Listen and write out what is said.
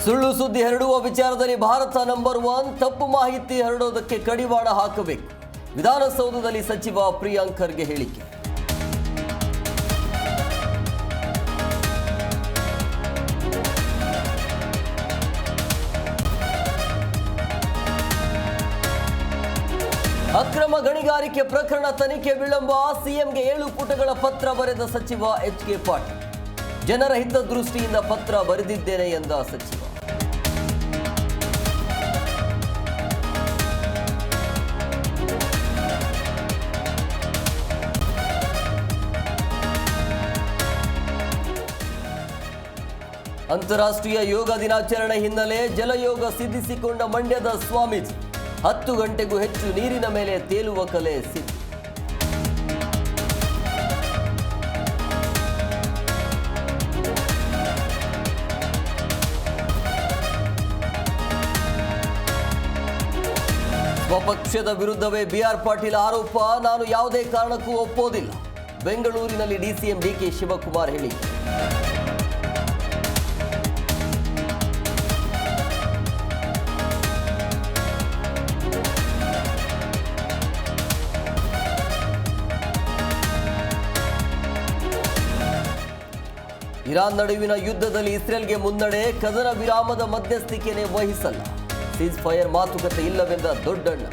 ಸುಳ್ಳು ಸುದ್ದಿ ಹರಡುವ ವಿಚಾರದಲ್ಲಿ ಭಾರತ ನಂಬರ್ 1. ತಪ್ಪು ಮಾಹಿತಿ ಹರಡೋದಕ್ಕೆ ಕಡಿವಾಣ ಹಾಕಬೇಕು. ವಿಧಾನಸೌಧದಲ್ಲಿ ಸಚಿವ ಪ್ರಿಯಾಂಕ್ ಖರ್ಗೆ ಹೇಳಿಕೆ. ಅಕ್ರಮ ಗಣಿಗಾರಿಕೆ ಪ್ರಕರಣ ತನಿಖೆ ವಿಳಂಬ. ಸಿಎಂಗೆ 7 ಪುಟಗಳ ಪತ್ರ ಬರೆದ ಸಚಿವ ಎಚ್.ಕೆ. ಪಾಟೀಲ್. ಜನರ ಹಿತದೃಷ್ಟಿಯಿಂದ ಪತ್ರ ಬರೆದಿದ್ದೇನೆ ಎಂದ ಸಚಿವ. ಅಂತಾರಾಷ್ಟ್ರೀಯ ಯೋಗ ದಿನಾಚರಣೆ ಹಿನ್ನೆಲೆ ಜಲಯೋಗ ಸಿದ್ಧಿಸಿಕೊಂಡ ಮಂಡ್ಯದ ಸ್ವಾಮೀಜಿ. 10 ಗಂಟೆಗೂ ಹೆಚ್ಚು ನೀರಿನ ಮೇಲೆ ತೇಲುವ ಕಲೆ ಸಿದ್ಧಿ. ಸ್ವಪಕ್ಷದ ವಿರುದ್ಧವೇ ಬಿಆರ್ ಪಾಟೀಲ್ ಆರೋಪ. ನಾನು ಯಾವುದೇ ಕಾರಣಕ್ಕೂ ಒಪ್ಪೋದಿಲ್ಲ. ಬೆಂಗಳೂರಿನಲ್ಲಿ ಡಿಸಿಎಂ ಡಿಕೆ ಶಿವಕುಮಾರ್ ಹೇಳಿಕೆ. ಇರಾನ್ ನಡುವಿನ ಯುದ್ಧದಲ್ಲಿ ಇಸ್ರೇಲ್ಗೆ ಮುನ್ನಡೆ. ಕದನ ವಿರಾಮದ ಮಧ್ಯಸ್ಥಿಕೆನೇ ವಹಿಸಲ್ಲ. ಸೀಸ್ ಫೈರ್ ಮಾತುಕತೆ ಇಲ್ಲವೆಂದ ದೊಡ್ಡಣ್ಣ.